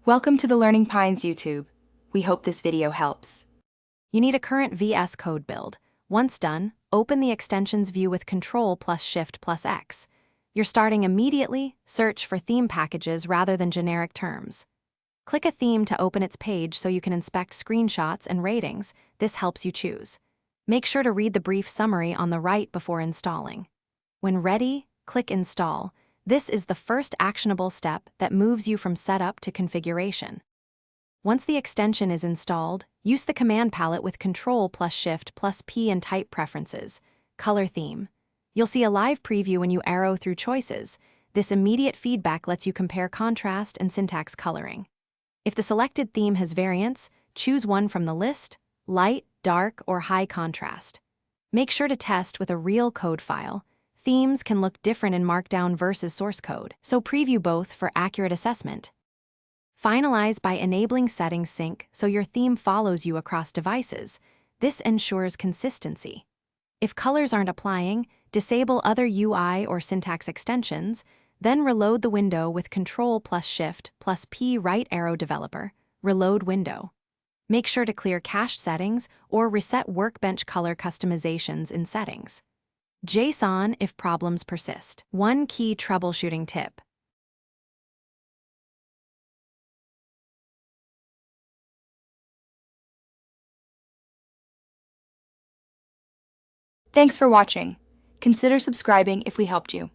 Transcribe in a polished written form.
Welcome to the Learning Pines YouTube. We hope this video helps. You need a current VS Code build. Once done, open the extensions view with Ctrl plus Shift plus X. You're starting immediately, search for theme packages rather than generic terms. Click a theme to open its page so you can inspect screenshots and ratings. This helps you choose. Make sure to read the brief summary on the right before installing. When ready, click Install. This is the first actionable step that moves you from setup to configuration. Once the extension is installed, use the command palette with Ctrl plus Shift plus P and type preferences, color theme. You'll see a live preview when you arrow through choices. This immediate feedback lets you compare contrast and syntax coloring. If the selected theme has variants, choose one from the list, light, dark, or high contrast. Make sure to test with a real code file. Themes can look different in Markdown versus source code, so preview both for accurate assessment. Finalize by enabling settings sync so your theme follows you across devices. This ensures consistency. If colors aren't applying, disable other UI or syntax extensions, then reload the window with Ctrl plus Shift plus P right arrow developer, reload window. Make sure to clear cached settings or reset workbench color customizations in settings. JSON if problems persist. One key troubleshooting tip. Thanks for watching. Consider subscribing if we helped you.